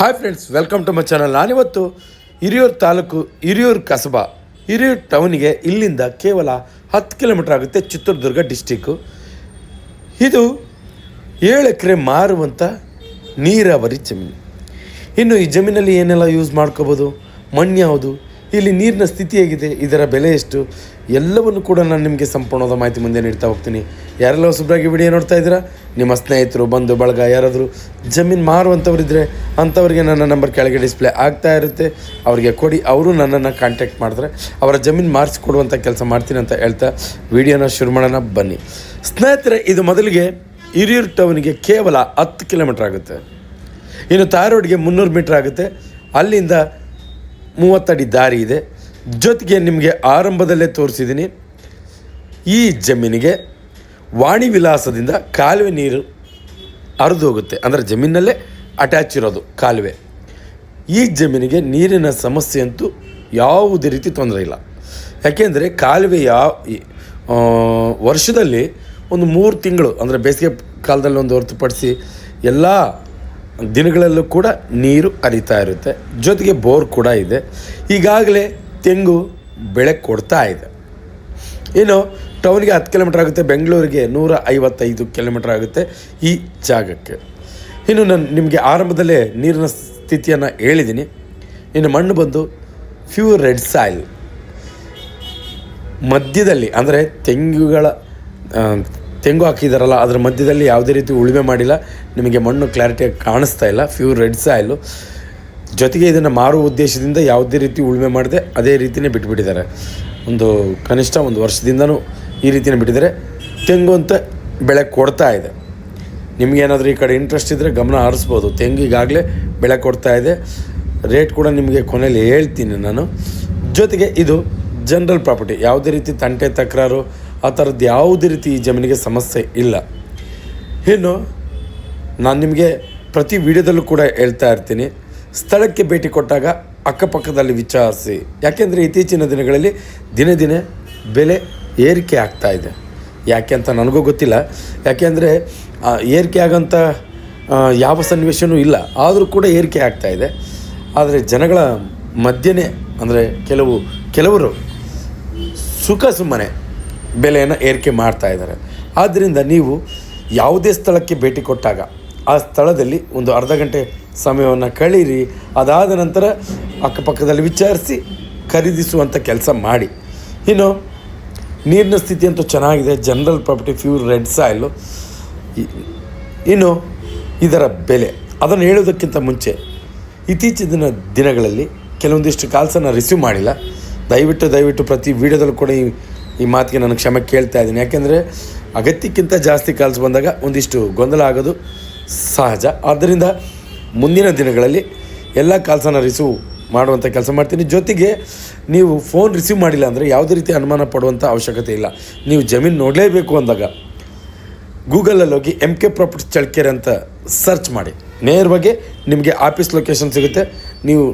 Hi friends, welcome to my channel. ನಾನಿವತ್ತು ಹಿರಿಯೂರು ತಾಲೂಕು ಹಿರಿಯೂರು ಕಸಬಾ ಹಿರಿಯೂರು ಟೌನಿಗೆ ಇಲ್ಲಿಂದ ಕೇವಲ 10 ಕಿಲೋಮೀಟರ್ ಆಗುತ್ತೆ, ಚಿತ್ರದುರ್ಗ ಡಿಸ್ಟಿಕ್ಕು. ಇದು 7 ಎಕರೆ ಮಾರುವಂಥ ನೀರಾವರಿ ಜಮೀನು. ಇನ್ನು ಈ ಜಮೀನಲ್ಲಿ ಏನೆಲ್ಲ ಯೂಸ್ ಮಾಡ್ಕೋಬೋದು, ಮಣ್ಣು ಯಾವುದು, ಇಲ್ಲಿ ನೀರಿನ ಸ್ಥಿತಿ ಹೇಗಿದೆ, ಇದರ ಬೆಲೆ ಎಷ್ಟು, ಎಲ್ಲವನ್ನು ಕೂಡ ನಾನು ನಿಮಗೆ ಸಂಪೂರ್ಣವಾದ ಮಾಹಿತಿ ಮುಂದೆ ನೀಡ್ತಾ ಹೋಗ್ತೀನಿ. ಯಾರೆಲ್ಲ ಹೊಸಬ್ರಾಗಿ ವಿಡಿಯೋ ನೋಡ್ತಾ ಇದ್ದೀರಾ, ನಿಮ್ಮ ಸ್ನೇಹಿತರು, ಬಂಧು ಬಳಗ ಯಾರಾದರೂ ಜಮೀನು ಮಾರುವಂಥವ್ರಿದ್ದರೆ ಅಂಥವ್ರಿಗೆ ನನ್ನ ನಂಬರ್ ಕೆಳಗೆ ಡಿಸ್ಪ್ಲೇ ಆಗ್ತಾ ಇರುತ್ತೆ, ಅವರಿಗೆ ಕೊಡಿ. ಅವರು ನನ್ನನ್ನು ಕಾಂಟ್ಯಾಕ್ಟ್ ಮಾಡಿದ್ರೆ ಅವರ ಜಮೀನು ಮಾರಿಸಿಕೊಡುವಂಥ ಕೆಲಸ ಮಾಡ್ತೀನಿ ಅಂತ ಹೇಳ್ತಾ ವಿಡಿಯೋನ ಶುರು ಮಾಡೋಣ ಬನ್ನಿ ಸ್ನೇಹಿತರೆ. ಇದು ಮೊದಲಿಗೆ ಹಿರಿಯೂರು ಟೌನಿಗೆ ಕೇವಲ 10 ಕಿಲೋಮೀಟ್ರ್ ಆಗುತ್ತೆ. ಇನ್ನು ತಾರ್ ರೋಡ್ಗೆ 300 ಮೀಟ್ರ್ ಆಗುತ್ತೆ. ಅಲ್ಲಿಂದ 30 ಅಡಿ ದಾರಿ ಇದೆ. ಜೊತೆಗೆ ನಿಮಗೆ ಆರಂಭದಲ್ಲೇ ತೋರಿಸಿದ್ದೀನಿ, ಈ ಜಮೀನಿಗೆ ವಾಣಿ ವಿಲಾಸದಿಂದ ಕಾಲುವೆ ನೀರು ಹರಿದು ಹೋಗುತ್ತೆ, ಅಂದರೆ ಜಮೀನಲ್ಲೇ ಅಟ್ಯಾಚ್ ಇರೋದು ಕಾಲುವೆ. ಈ ಜಮೀನಿಗೆ ನೀರಿನ ಸಮಸ್ಯೆ ಅಂತೂ ಯಾವುದೇ ರೀತಿ ತೊಂದರೆ ಇಲ್ಲ. ಯಾಕೆಂದರೆ ಕಾಲುವೆ ವರ್ಷದಲ್ಲಿ ಒಂದು 3 ತಿಂಗಳು, ಅಂದರೆ ಬೇಸಿಗೆ ಕಾಲದಲ್ಲಿ ಒಂದು ಹೊರತುಪಡಿಸಿ ಎಲ್ಲ ದಿನಗಳಲ್ಲೂ ಕೂಡ ನೀರು ಹರಿತಾ ಇರುತ್ತೆ. ಜೊತೆಗೆ ಬೋರ್ ಕೂಡ ಇದೆ. ಈಗಾಗಲೇ ತೆಂಗು ಬೆಳೆ ಕೊಡ್ತಾ ಇದೆ. ಇನ್ನು ಟೌನಿಗೆ 10 ಕಿಲೋಮೀಟ್ರ್ ಆಗುತ್ತೆ, ಬೆಂಗಳೂರಿಗೆ 155 ಕಿಲೋಮೀಟ್ರ್ ಆಗುತ್ತೆ ಈ ಜಾಗಕ್ಕೆ. ಇನ್ನು ನಾನು ನಿಮಗೆ ಆರಂಭದಲ್ಲೇ ನೀರಿನ ಸ್ಥಿತಿಯನ್ನು ಹೇಳಿದ್ದೀನಿ. ಇನ್ನು ಮಣ್ಣು ಬಂದು ಪ್ಯೂರ್ ರೆಡ್ ಸಾಯಿಲ್. ಮಧ್ಯದಲ್ಲಿ ಅಂದರೆ ತೆಂಗು ಹಾಕಿದಾರಲ್ಲ, ಅದರ ಮಧ್ಯದಲ್ಲಿ ಯಾವುದೇ ರೀತಿ ಉಳುಮೆ ಮಾಡಿಲ್ಲ. ನಿಮಗೆ ಮಣ್ಣು ಕ್ಲಾರಿಟಿಯಾಗಿ ಕಾಣಿಸ್ತಾ ಇಲ್ಲ, ಪ್ಯೂರ್ ರೆಡ್ ಸಾಯಿಲು. ಜೊತೆಗೆ ಇದನ್ನು ಮಾರುವ ಉದ್ದೇಶದಿಂದ ಯಾವುದೇ ರೀತಿ ಉಳುಮೆ ಮಾಡದೆ ಅದೇ ರೀತಿಯೇ ಬಿಟ್ಬಿಟ್ಟಿದ್ದಾರೆ. ಕನಿಷ್ಠ ಒಂದು ವರ್ಷದಿಂದನೂ ಈ ರೀತಿಯೇ ಬಿಟ್ಟಿದ್ದಾರೆ. ತೆಂಗು ಅಂತ ಬೆಳೆ ಕೊಡ್ತಾ ಇದೆ. ನಿಮಗೇನಾದರೂ ಈ ಕಡೆ ಇಂಟ್ರೆಸ್ಟ್ ಇದ್ದರೆ ಗಮನ ಹರಿಸ್ಬೋದು. ತೆಂಗು ಈಗಾಗಲೇ ಬೆಳೆ ಕೊಡ್ತಾ ಇದೆ. ರೇಟ್ ಕೂಡ ನಿಮಗೆ ಕೊನೆಯಲ್ಲಿ ಹೇಳ್ತೀನಿ ನಾನು. ಜೊತೆಗೆ ಇದು ಜನರಲ್ ಪ್ರಾಪರ್ಟಿ, ಯಾವುದೇ ರೀತಿ ತಂಟೆ ತಕರಾರು ಆ ಥರದ್ದು ಯಾವುದೇ ರೀತಿ ಈ ಜಮೀನಿಗೆ ಸಮಸ್ಯೆ ಇಲ್ಲ. ಇನ್ನು ನಾನು ನಿಮಗೆ ಪ್ರತಿ ವಿಡಿಯೋದಲ್ಲೂ ಕೂಡ ಹೇಳ್ತಾ ಇರ್ತೀನಿ, ಸ್ಥಳಕ್ಕೆ ಭೇಟಿ ಕೊಟ್ಟಾಗ ಅಕ್ಕಪಕ್ಕದಲ್ಲಿ ವಿಚಾರಿಸಿ. ಯಾಕೆಂದರೆ ಇತ್ತೀಚಿನ ದಿನಗಳಲ್ಲಿ ದಿನೇ ದಿನೇ ಬೆಲೆ ಏರಿಕೆ ಆಗ್ತಾ ಇದೆ. ಯಾಕೆ ಅಂತ ನನಗೂ ಗೊತ್ತಿಲ್ಲ. ಯಾಕೆಂದರೆ ಏರಿಕೆ ಆಗೋಂಥ ಯಾವ ಸನ್ನಿವೇಶನೂ ಇಲ್ಲ, ಆದರೂ ಕೂಡ ಏರಿಕೆ ಆಗ್ತಾಯಿದೆ. ಆದರೆ ಜನಗಳ ಮಧ್ಯೆ ಅಂದರೆ ಕೆಲವರು ಸುಮ್ಮನೆ ಬೆಲೆಯನ್ನು ಏರಿಕೆ ಮಾಡ್ತಾ ಇದ್ದಾರೆ. ಆದ್ದರಿಂದ ನೀವು ಯಾವುದೇ ಸ್ಥಳಕ್ಕೆ ಭೇಟಿ ಕೊಟ್ಟಾಗ ಆ ಸ್ಥಳದಲ್ಲಿ ಒಂದು ಅರ್ಧ ಗಂಟೆ ಸಮಯವನ್ನು ಕಳೀರಿ. ಅದಾದ ನಂತರ ಅಕ್ಕಪಕ್ಕದಲ್ಲಿ ವಿಚಾರಿಸಿ ಖರೀದಿಸುವಂಥ ಕೆಲಸ ಮಾಡಿ. ಇನ್ನು ನೀರಿನ ಸ್ಥಿತಿ ಅಂತೂ ಚೆನ್ನಾಗಿದೆ. General property, pure red soil. ಇನ್ನು ಇದರ ಬೆಲೆ ಅದನ್ನು ಹೇಳೋದಕ್ಕಿಂತ ಮುಂಚೆ ಇತ್ತೀಚಿನ ದಿನಗಳಲ್ಲಿ ಕೆಲವೊಂದಿಷ್ಟು ಕಾಲ್ಸನ್ನು ರಿಸೀವ್ ಮಾಡಿಲ್ಲ. ದಯವಿಟ್ಟು ಪ್ರತಿ ವಿಡಿಯೋದಲ್ಲೂ ಕೂಡ ಈ ಮಾತಿಗೆ ನಾನು ಕ್ಷಮೆ ಕೇಳ್ತಾ ಇದ್ದೀನಿ. ಯಾಕೆಂದರೆ ಅಗತ್ಯಕ್ಕಿಂತ ಜಾಸ್ತಿ ಕಾಲ್ಸ್ ಬಂದಾಗ ಒಂದಿಷ್ಟು ಗೊಂದಲ ಆಗೋದು ಸಹಜ. ಆದ್ದರಿಂದ ಮುಂದಿನ ದಿನಗಳಲ್ಲಿ ಎಲ್ಲ ಕಾಲ್ಸನ್ನು ರಿಸೀವ್ ಮಾಡುವಂಥ ಕೆಲಸ ಮಾಡ್ತೀನಿ. ಜೊತೆಗೆ ನೀವು ಫೋನ್ ರಿಸೀವ್ ಮಾಡಿಲ್ಲ ಅಂದರೆ ಯಾವುದೇ ರೀತಿ ಅನುಮಾನ ಪಡುವಂಥ ಅವಶ್ಯಕತೆ ಇಲ್ಲ. ನೀವು ಜಮೀನು ನೋಡಲೇಬೇಕು ಅಂದಾಗ ಗೂಗಲಲ್ಲಿ ಹೋಗಿ MK ಪ್ರಾಪರ್ಟೀಸ್ ಚಳ್ಳಕೆರೆ ಅಂತ ಸರ್ಚ್ ಮಾಡಿ. ನೇರವಾಗಿ ನಿಮಗೆ ಆಫೀಸ್ ಲೊಕೇಶನ್ ಸಿಗುತ್ತೆ. ನೀವು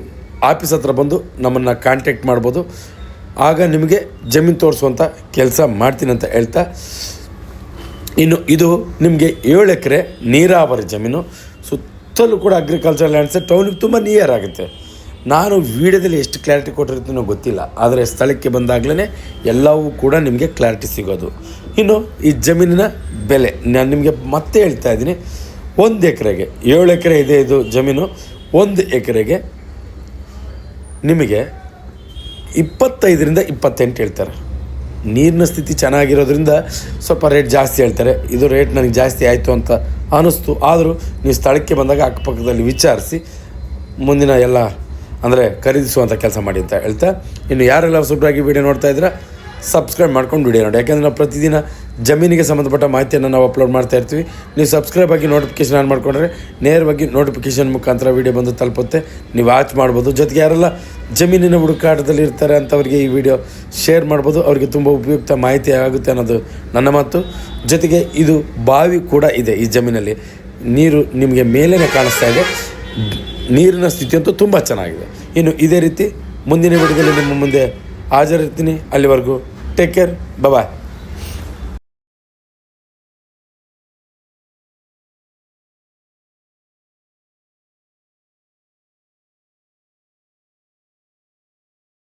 ಆಫೀಸ್ ಹತ್ರ ಬಂದು ನಮ್ಮನ್ನು ಕಾಂಟ್ಯಾಕ್ಟ್ ಮಾಡ್ಬೋದು. ಆಗ ನಿಮಗೆ ಜಮೀನು ತೋರಿಸುವಂಥ ಕೆಲಸ ಮಾಡ್ತೀನಿ ಅಂತ ಹೇಳ್ತಾ, ಇನ್ನು ಇದು ನಿಮಗೆ 7 ಎಕರೆ ನೀರಾವರಿ ಜಮೀನು. ಸುತ್ತಲೂ ಕೂಡ ಅಗ್ರಿಕಲ್ಚರ್ ಲ್ಯಾಂಡ್ಸ್. ಟೌನಿಗೆ ತುಂಬ ನಿಯರ್ ಆಗುತ್ತೆ. ನಾನು ವಿಡಿಯೋದಲ್ಲಿ ಎಷ್ಟು ಕ್ಲಾರಿಟಿ ಕೊಟ್ಟಿರ್ತೀನೋ ಗೊತ್ತಿಲ್ಲ, ಆದರೆ ಸ್ಥಳಕ್ಕೆ ಬಂದಾಗಲೇ ಎಲ್ಲವೂ ಕೂಡ ನಿಮಗೆ ಕ್ಲಾರಿಟಿ ಸಿಗೋದು. ಇನ್ನು ಈ ಜಮೀನಿನ ಬೆಲೆ ನಾನು ನಿಮಗೆ ಮತ್ತೆ ಹೇಳ್ತಾ ಇದ್ದೀನಿ. 1 ಎಕರೆಗೆ 7 ಎಕರೆ ಇದೆ ಇದು ಜಮೀನು. 1 ಎಕರೆಗೆ ನಿಮಗೆ 25ರಿಂದ 28 ಹೇಳ್ತಾರೆ. ನೀರಿನ ಸ್ಥಿತಿ ಚೆನ್ನಾಗಿರೋದ್ರಿಂದ ಸ್ವಲ್ಪ ರೇಟ್ ಜಾಸ್ತಿ ಹೇಳ್ತಾರೆ. ಇದು ರೇಟ್ ನನಗೆ ಜಾಸ್ತಿ ಆಯಿತು ಅಂತ ಅನ್ನಿಸ್ತು. ಆದರೂ ನೀವು ಸ್ಥಳಕ್ಕೆ ಬಂದಾಗ ಅಕ್ಕಪಕ್ಕದಲ್ಲಿ ವಿಚಾರಿಸಿ ಮುಂದಿನ ಎಲ್ಲ ಅಂದರೆ ಖರೀದಿಸುವಂಥ ಕೆಲಸ ಮಾಡಿ ಅಂತ ಹೇಳ್ತಾ, ಇನ್ನು ಯಾರೆಲ್ಲ ಹೊಸಬ್ರಾಗಿ ವಿಡಿಯೋ ನೋಡ್ತಾ ಇದ್ದೀರಾ ಸಬ್ಸ್ಕ್ರೈಬ್ ಮಾಡ್ಕೊಂಡು ವಿಡಿಯೋ ನೋಡಿ. ಯಾಕೆಂದರೆ ನಾವು ಪ್ರತಿದಿನ ಜಮೀನಿಗೆ ಸಂಬಂಧಪಟ್ಟ ಮಾಹಿತಿಯನ್ನು ನಾವು ಅಪ್ಲೋಡ್ ಮಾಡ್ತಾ ಇರ್ತೀವಿ. ನೀವು ಸಬ್ಸ್ಕ್ರೈಬ್ ಆಗಿ ನೋಟಿಫಿಕೇಷನ್ ಆನ್ ಮಾಡಿಕೊಂಡ್ರೆ ನೇರವಾಗಿ ನೋಟಿಫಿಕೇಷನ್ ಮುಖಾಂತರ ವಿಡಿಯೋ ಬಂದು ತಲುಪುತ್ತೆ, ನೀವು ವಾಚ್ ಮಾಡ್ಬೋದು. ಜೊತೆಗೆ ಯಾರೆಲ್ಲ ಜಮೀನಿನ ಹುಡುಕಾಟದಲ್ಲಿ ಇರ್ತಾರೆ ಅಂಥವ್ರಿಗೆ ಈ ವಿಡಿಯೋ ಶೇರ್ ಮಾಡ್ಬೋದು. ಅವರಿಗೆ ತುಂಬ ಉಪಯುಕ್ತ ಮಾಹಿತಿ ಆಗುತ್ತೆ ಅನ್ನೋದು ನನ್ನ ಮಾತು. ಜೊತೆಗೆ ಇದು ಬಾವಿ ಕೂಡ ಇದೆ ಈ ಜಮೀನಲ್ಲಿ. ನೀರು ನಿಮಗೆ ಮೇಲೇ ಕಾಣಿಸ್ತಾ ಇದೆ. ನೀರಿನ ಸ್ಥಿತಿ ಅಂತೂ ತುಂಬ ಚೆನ್ನಾಗಿದೆ. ಇನ್ನು ಇದೇ ರೀತಿ ಮುಂದಿನ ವಿಡಿಯೋದಲ್ಲಿ ನಿಮ್ಮ ಮುಂದೆ ಹಾಜರಿರ್ತೀನಿ. ಅಲ್ಲಿವರೆಗೂ ಟೇಕ್ ಕೇರ್, ಬಾಯ್.